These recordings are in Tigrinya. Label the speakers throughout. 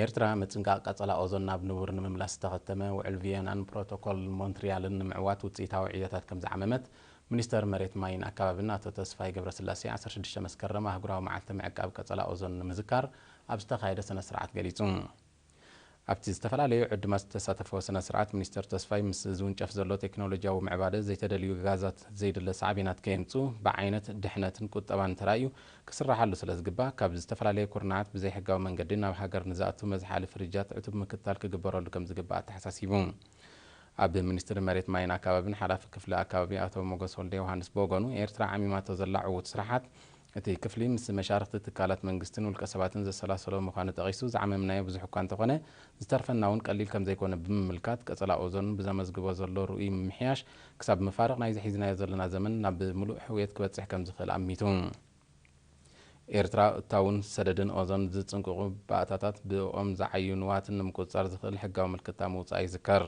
Speaker 1: ኤርትራ ምጽንቃቅ ቀጸላ ኦዞን ናብ ንቡር ንምምላስ ተኸተመ ውዕል ቪየናን ፕሮቶኮል ሞንትሪያልን ንምዕዋት ውጽኢታዊ ዕዮታት ከም ዝዓመመት ሚኒስተር መሬት ማይን አካባቢና አቶ ተስፋይ ገብረስላሴ 16 መስከረም አህጉራዊ መዓልቲ ምዕቃብ ቀጸላ ኦዞን ንምዝካር ኣብ ዝተኻየደ ስነ ስርዓት ገሊጹ ኣብቲ ዝተፈላለዩ ዕድማት ዝተሳተፈው ስነ ስርዓት ሚኒስተር ተስፋይ ምስ ዝውንጨፍ ዘሎ ቴክኖሎጂያዊ ምዕባለ ዘይተደልዩ ጋዛት ዘይድለ ሳዕቤናት ከየምፁ ብዓይነት ድሕነትን ቁጠባን ተራእዩ ክስራሓሉ ስለ ዝግባእ ካብ ዝተፈላለዩ ኩርናዓት ብዘይሕጋዊ መንገዲ ናብ ሃገር ንዝኣቱ መዝሓሊ ፍርጃት ዕቱብ ምክትታል ክግበረሉ ከም ዝግባእ ተሓሳሲቡ ኣብ ሚኒስትሪ መሬት ማይን አካባቢን ሓላፊ ክፍሊ አካባቢ አቶ ሞገስ ወልደ ዮሐንስ ቦጎኑ ኤርትራ ዓሚማቶ ዘላ ዕውት ስራሓት እቲ ክፍሊ ምስ መሻርክቲ ትካላት መንግስትን ውልቀ ሰባትን ዘሰላሰሎ ምዃኑ ጠቂሱ ዝዓመምናዮ ብዙሕ እኳ እንተኾነ ዝተርፈና እውን ቀሊል ከም ዘይኮነ ብምምልካት ቀጸላ ኦዞን ብዘመዝግቦ ዘሎ ርኡይ ምምሕያሽ ክሳብ ምፋርቕ ናይ ዝሒዝናዮ ዘለና ዘመን ናብ ምሉእ ሕውየት ክበጽሕ ከም ዝኽእል ኣሚቱ ኤርትራ እታውን ሰደድን ኦዞን ዝጽንቅቑ ባእታታት ብኦም ዝዓዩ ንዋትን ንምቁፅጻር ዝኽእል ሕጋዊ ምልክታ ምውፃእ ይዝከር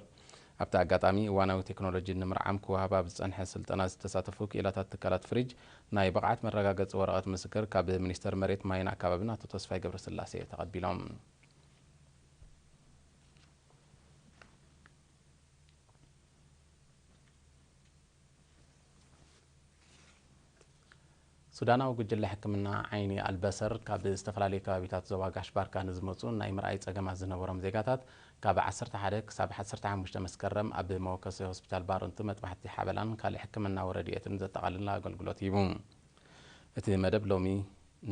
Speaker 1: ኣብቲ ኣጋጣሚ እዋናዊ ቴክኖሎጂ ንምርዓም ክወሃብ ኣብ ዝጸንሐ ስልጠና ዝተሳተፉ ክኢላታት ትካላት ፍሪጅ ናይ ብቕዓት መረጋገፂ ወረቐት ምስክር ካብ ሚኒስተር መሬት ማይን አካባቢና አቶ ተስፋይ ገብረስላሴ ተቐቢሎም ሱዳናዊ ጉጅለ ሕክምና ዓይኒ አልበሰር ካብ ዝተፈላለዩ ከባቢታት ዞባ ጋሽ ባርካ ንዝመፁ ናይ ምርኣይ ጸገማት ዝነበሮም ዜጋታት ካብ 11 ክሳብ 15 መስከረም ኣብ መወከሲ ሆስፒታል ባሮንቱ መጥባሕቲ ሓበላን ካልእ ሕክምናዊ ረድኤትን ዘጠቓልል ኣገልግሎት ሂቡ እቲ መደብ ሎሚ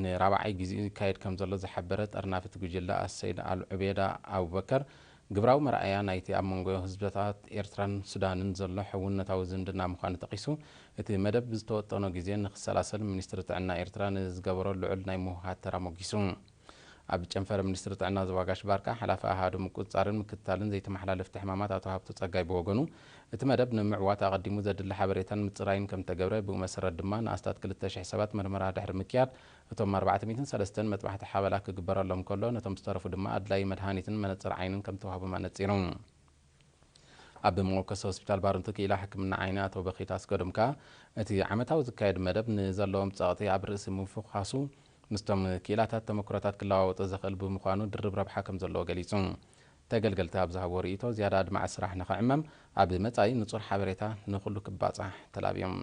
Speaker 1: ንራብዓይ ግዜ ይካየድ ከም ዘሎ ዝሓበረ ጠርናፊት ጉጅለ ኣሰይድ አልዑቤዳ አቡበከር ግብራዊ መርኣያ ናይቲ ኣብ መንጎ ህዝብታት ኤርትራን ሱዳንን ዘሎ ሕውነታዊ ዝምድና ምዃኑ ጠቂሱ እቲ መደብ ዝተወጠኖ ግዜ ንክሰላሰል ሚኒስትሪ ጥዕና ኤርትራ ንዝገበሮ ልዑል ናይ ምውሃት ተራ ሞጊሱ ኣብ ጨንፈር ሚኒስትሪ ጥዕና ዞባ ጋሽ ባርካ ሓላፊ ኣሃዱ ምቁፅጻርን ምክትታልን ዘይተመሓላለፍቲ ሕማማት ኣቶ ሃብቶ ጸጋይ ብወገኑ እቲ መደብ ንምዕዋት ኣቐዲሙ ዘድሊ ሓበሬታን ምጽራይን ከም ተገብረ ብኡ መሰረት ድማ ንኣስታት 2000 ሰባት ምርመራ ድሕሪ ምክያድ እቶም 403 መጥባሕቲ ሓበላ ክግበረሎም ከሎ ነቶም ዝተረፉ ድማ ኣድላይ መድሃኒትን መነጽር ዓይንን ከም ተዋህቡ መነጽሮም ኣብ መወከሲ ሆስፒታል ባሮንቱ ክኢላ ሕክምና ዓይኒ አቶ በኺታ አስገዶምካ እቲ ዓመታዊ ዝካየድ መደብ ንዘለዎም ጸቕጢ ኣብ ርእሲ ምፍኻሱ ምስቶም ክኢላታት ተመክሮታት ክለዋወጡ ዝኽእል ብምዃኑ ድርብ ረብሓ ከም ዘለዎ ገሊጹ ተገልገልቲ ኣብ ዝሃቦ ርእይቶ ዝያዳ ድማዕ ስራሕ ንኽዕመም ኣብ መጻኢ ንጹር ሓበሬታ ንኹሉ ክባጻሕ ተላብዮም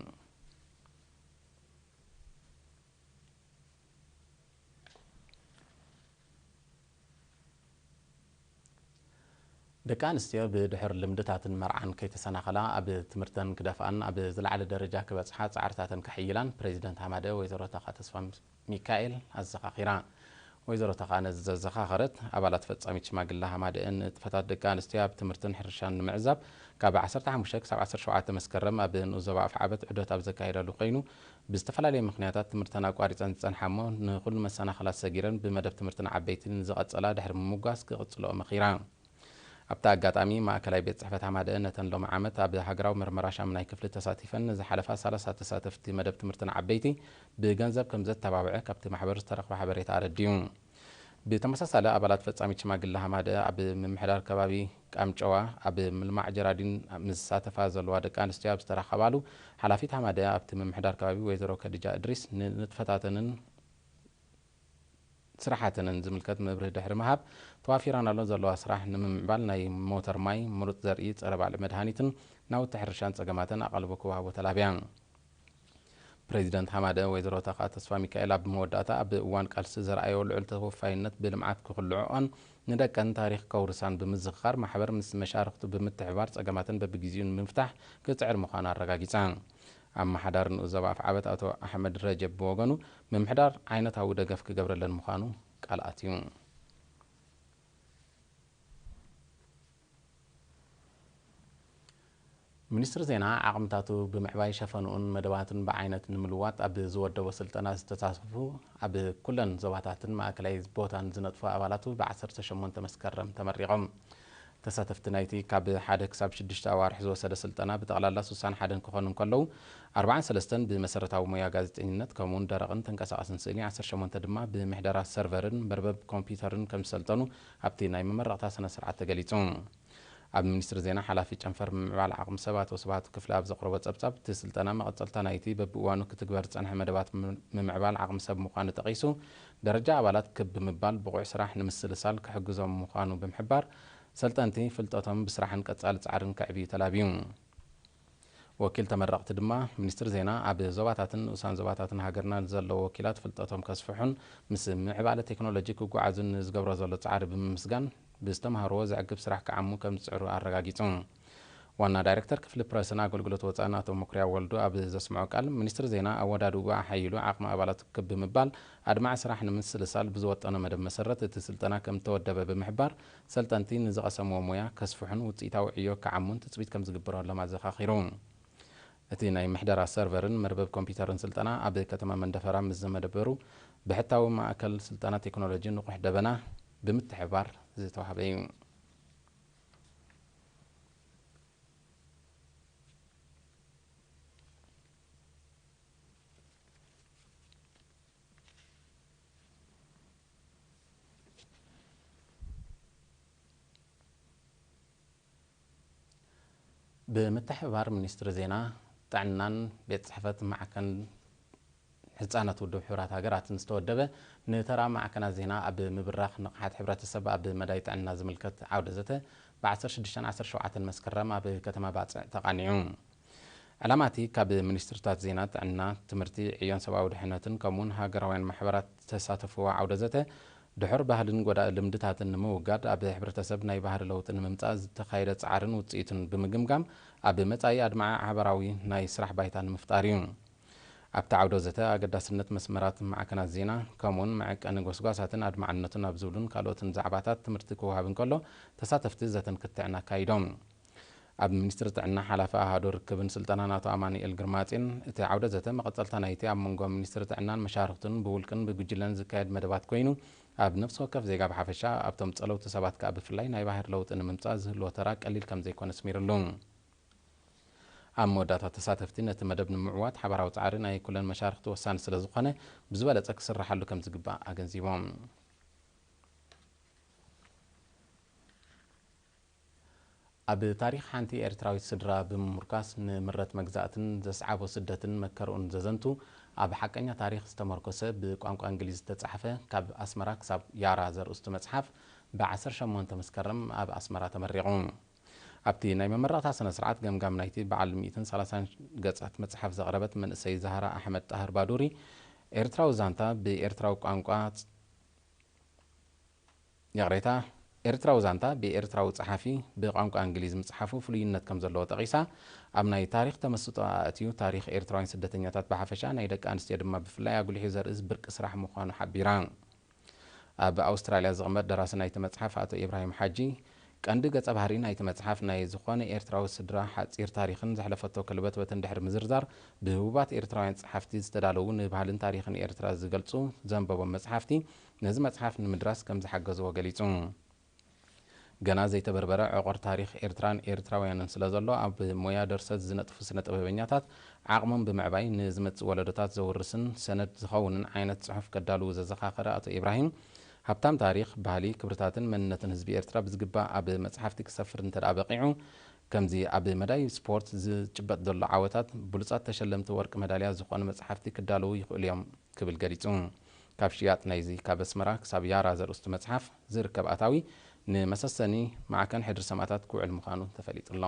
Speaker 1: ደቂ ኣንስትዮ ብድሕር ልምድታትን መርዓን ከይተሰናኸላ ኣብ ትምህርተን ክደፍኣን ኣብ ዝለዓለ ደረጃ ክበጽሓ ጻዕርታተን ክሕይላን ፕሬዚደንት ሃማደ ወይዘሮ ተኻ ተስፋ ሚካኤል ኣዘኻኺራ ወይዘሮ ተኻ ነዚ ዘዘኻኸረት ኣባላት ፈጻሚት ሽማግለ ሃማደአን ጥፈታት ደቂ ኣንስትዮ ኣብ ትምህርትን ሕርሻን ንምዕዛብ ካብ 15 ክሳብ 17 መስከረም ኣብ ንዞባ ኣፍዓበት ዕዶት ኣብ ዘካየደሉ ኮይኑ ብዝተፈላለየ ምክንያታት ትምህርተን ኣቋሪፀን ዝጸንሓ እሞ ንኹሉ መሰናኸላት ሰጊረን ብመደብ ትምህርትን ዓበይትን ዝቐጸላ ድሕሪ ምሙጓስ ክቕጽልኦ መኺራ ኣብታ ኣጋጣሚ ማእከላይ ቤት ጽሕፈት ሃማደአ ነተን ሎሚ ዓመት ኣብ ሃገራዊ ምርመራ ሻምናይ ክፍሊ ተሳቲፈን ዝሓለፋ 30 ተሳተፍቲ መደብ ትምህርትን ዓበይቲ ብገንዘብ ከም ዘተባብዐ ካብቲ ማሕበር ዝተረኽበ ሓበሬታ ኣረድዩ ብተመሳሳሊ ኣባላት ፈጻሚት ሽማግለ ሃማደአ ኣብ ምምሕዳር ከባቢ ቃምጨዋ ኣብ ምልማዕ ጀራዲን ምሳተፋ ዘለዋ ደቂ ኣንስትዮ ኣብ ዝተረኸባሉ ሓላፊት ሃማደአ ኣብቲ ምምሕዳር ከባቢ ወይዘሮ ከድጃ እድሪስ ንጥፈታተንን ስራሓተንን ዝምልከት መብርህ ድሕሪ መሃብ ተዋፊራናሎ ዘለዋ ስራሕ ንምምዕባል ናይ ሞተር ማይ ምሩፅ ዘርኢ ጸረ ባልዕ መድሃኒትን ናውቲ ሕርሻን ጸገማትን ኣቐልቦ ክወሃቦ ተላብያ ፕሬዚደንት ሃማደ ወይዘሮ ተኻ ተስፋ ሚካኤል ኣብ መወዳእታ ኣብ እዋን ቃልሲ ዘርኣዮ ልዑል ተወፋይነት ብልምዓት ክኽልዕኦን ንደቀን ታሪክ ከውርሳን ብምዝኽኻር ማሕበር ምስ መሻርክቱ ብምትሕባር ጸገማትን በብግዜኡ ንምፍታሕ ክጽዕር ምዃኑ ኣረጋጊጻ ኣብ ማሕዳር ንዞባ ኣፍዓበት አቶ ኣሕመድ ረጀብ ብወገኑ ምምሕዳር ዓይነታዊ ደገፍ ክገብረለን ምዃኑ ቃል ኣትዩ ሚኒስትሪ ዜና ዓቕምታቱ ብምዕባይ ሸፈኑን መደባትን ብዓይነት ንምልዋጥ ኣብ ዝወደቦ ስልጠና ዝተሳተፉ ኣብ ኩለን ዞባታትን ማእከላይ ቦታን ዝነጥፉ ኣባላቱ ብ18 መስከረም ተመሪቖም ተሳተፍቲ ናይቲ ካብ 1 ክሳብ 6 ኣዋርሕ ዝወሰደ ስልጠና ብጠቕላላ 61 ክኾኑ ከለዉ 43 ብመሰረታዊ ሞያ ጋዜጠኝነት ከምኡውን ደረቕን ተንቀሳቓስን ስእሊ 18 ድማ ብምሕደራት ሰርቨርን መርበብ ኮምፒተርን ከም ዝሰልጠኑ ኣብቲ ናይ መመረቕታ ስነ ስርዓት ተገሊጹ ኣብ ሚኒስትር ዜና ሓላፊ ጨንፈር ምዕባል ዓቕሚ ሰባት ወሰባት ክፍለ ኣብ ዘቕረቦ ጸብጻብ እቲ ስልጠና መቐጸልታ ናይቲ በብእዋኑ ክትግበር ዝጸንሐ መደባት ምምዕባል ዓቕሚ ሰብ ምዃኑ ጠቒሱ ደረጃ ኣባላት ክብ ምባል ብቑዕ ስራሕ ንምስልሳል ክሕግዞም ምዃኑ ብምሕባር ሰልጠንቲ ፍልጠቶም ብስራሕን ቀጻሊ ጻዕርን ከዕብዩ ተላብዩ ወኪል ተመረቕቲ ድማ ሚኒስትር ዜና ኣብ ዞባታትን ንኡሳን ዞባታትን ሃገርና ዘለዎ ወኪላት ፍልጠቶም ከስፍሑን ምስ ምዕባለ ቴክኖሎጂ ክጓዓዙን ዝገብሮ ዘሎ ጻዕሪ ብምስጋን ብዝተምሃርዎ ዘዕግብ ስራሕ ክዓሙ ከም ዝጽዕሩ ኣረጋጊጹ ዋና ዳይሬክተር ክፍሊ ፕረስን ኣገልግሎት ወጻኢን ኣቶ መኩርያ ወልዱ ኣብ ዘስምዖ ቃል ሚኒስትር ዜና ኣወዳድኡ ሓይሉ ዓቕሚ ኣባላት ክብ ምባል ኣድማዕ ስራሕ ንምስልሳል ብዝወጠነ መደብ መሰረት እቲ ስልጠና ከም ተወደበ ብምሕባር ሰልጠንቲ ንዝቐሰምዎ ሞያ ከስፍሑን ውፅኢታዊ ዕዮ ክዓሙን ትፅቢት ከም ዝግበረሎም ኣዘኻኺሩ እቲ ናይ ምሕደራ ሰርቨርን መርበብ ኮምፒተርን ስልጠና ኣብ ከተማ መንደፈራ ምስ ዘመደበሩ ብሕታዊ ማእከል ስልጠና ቴክኖሎጂ ንቑሕ ደበና ብምትሕባር ዝተዋሃበ እዩ بمتحبار منستر زينا طعنان بيت صحفت معكن ህጻናት ውድብ ሕብራት ሃገራት ዝተወደበ ንተራ ማዕከና ዜና ኣብ ምብራኽ ንቕሓት ሕብረተሰብ ኣብ መዳይ ጥዕና ዝምልከት ዓውደ ዘተ ብ16-17 መስከረም ኣብ ከተማ ባጽዕ ተቓኒዑ ዕላማቲ ካብ ሚኒስትርታት ዜና ጥዕና ትምህርቲ ዕዮን ሰብኣዊ ድሕነትን ከምኡውን ሃገራውያን ማሕበራት ተሳተፍዎ ዓውደ ዘተ ድሕር ባህልን ጎዳኢ ልምድታትን ንምውጋድ ኣብ ሕብረተሰብ ናይ ባህሪ ለውጢ ንምምጻእ ዝተኻየደ ጻዕርን ውጽኢትን ብምግምጋም ኣብ መጻኢ ኣድማዕ ሓበራዊ ናይ ስራሕ ባይታ ንምፍጣር እዩ ኣብቲ ዓውደ ዘተ ኣገዳስነት መስመራት ማዕከናት ዜና ከምኡውን መዐቀኒ ጎስጓሳትን ኣድማዕነትን ኣብ ዝብሉን ካልኦትን ዛዕባታት ትምህርቲ ክወሃብ እንከሎ ተሳተፍቲ ዘተን ክትዕና ካይዶም ኣብ ሚኒስትሪ ጥዕና ሓላፊ ኣሃዱ ርክብን ስልጠናን ኣቶ ኣማኒኤል ግርማጽን እቲ ዓውደ ዘተ መቐጸልታ ናይቲ ኣብ መንጎ ሚኒስትሪ ጥዕናን መሻርክትን ብውልቅን ብጉጅለን ዝካየድ መደባት ኮይኑ ኣብ ነፍሲ ወከፍ ዜጋ ብሓፈሻ ኣብቶም ጸለውቲ ሰባት ከዓ ብፍላይ ናይ ባህር ለውጢ ንምምጻእ ዝህልዎ ተራ ቀሊል ከም ዘይኮነ ስሚሩሉ ኣብ መወዳእታ ተሳተፍቲ ነቲ መደብ ንምዕዋት ሓበራዊ ጻዕሪ ናይ ኩለን መሻርክቲ ወሳኒ ስለ ዝኾነ ብዝበለጸ ክስራሓሉ ከም ዝግባእ ኣገንዚቦም ኣብ ታሪክ ሓንቲ ኤርትራዊት ስድራ ብምርካስ ንምረት መግዛእትን ዘስዓቦ ስደትን መከርኡን ዘዘንቱ ኣብ ሓቀኛ ታሪክ ዝተመርኮሰ ብቋንቋ እንግሊዝ ዝተጻሕፈ ካብ ኣስመራ ክሳብ ያራ ዘርእስቱ መጽሓፍ ብ18 መስከረም ኣብ ኣስመራ ተመሪቑ ኣብቲ ናይ መመረቕታ ስነ ስርዓት ገምጋም ናይቲ በዓል 130 ገጻት መጽሓፍ ዘቕረበት መንእሰይ ዛህራ ኣሕመድ ጣህር ባዱሪ ኤርትራዊ ዛንታ ብኤርትራዊ ቋንቋ ያቕሬታ ኤርትራዊ ዛንታ ብኤርትራዊ ጸሓፊ ብቋንቋ እንግሊዝ ምጽሓፉ ፍሉይነት ከም ዘለዎ ጠቒሳ ኣብ ናይ ታሪክ ተመስጦ ኣእትዩ ታሪክ ኤርትራውያን ስደተኛታት ብሓፈሻ ናይ ደቂ ኣንስትዮ ድማ ብፍላይ ኣጉሊሑ ዘርእስ ብርቂ ስራሕ ምዃኑ ሓቢራ ኣብ ኣውስትራልያ ዝቕመጥ ደራሲ ናይቲ መጽሓፍ ኣቶ ኢብራሂም ሓጂ ቀንዲ ገጸ ባህሪ ናይቲ መጽሓፍ ናይ ዝኾነ ኤርትራዊ ስድራ ሓጺር ታሪክን ዘሕለፈቶ ከልበት እንድሕር ምዝርዛር ብህቡባት ኤርትራውያን ጸሓፍቲ ዝተዳለዉ ንባህልን ታሪክን ኤርትራ ዝገልጹ ዘንበቦም መጽሓፍቲ ነዚ መጽሓፍ ንምድራስ ከም ዝሓገዝዎ ገሊጹ ገና ዘይተበርበረ ዕቆር ታሪክ ኤርትራን ኤርትራውያንን ስለ ዘሎ ኣብ ሞያ ደርሰት ዝነጥፉ ስነ ጥበበኛታት ዓቕሞም ብምዕባይ ንዝመጽእ ወለዶታት ዘውርስን ሰነድ ዝኸውንን ዓይነት ጽሑፍ ከዳልዉ ዘዘኻኸረ ኣቶ ኢብራሂም ሃብታም ታሪክ ባህሊ ክብርታትን መንነትን ህዝቢ ኤርትራ ብዝግባእ ኣብ መጽሓፍቲ ክሰፍር እንተደኣ በቂዑ ከምዚ ኣብ መዳይ ስፖርት ዝጭበጥ ዘሎ ዓወታት ብሉጻት ተሸለምቲ ወርቂ መዳልያ ዝኾኑ መጽሓፍቲ ክዳለዉ ይኽእሉ እዮም ክብል ገሊጹ ካብ ሽያጥ ናይዚ ካብ ኣስመራ ክሳብ ያራ ዘርእስቱ መጽሓፍ ዝርከብ ኣታዊ ንመሰሰኒ ማዕከን ሕድሪ ሰማዕታት ክውዕል ምዃኑ ተፈሊጡሎ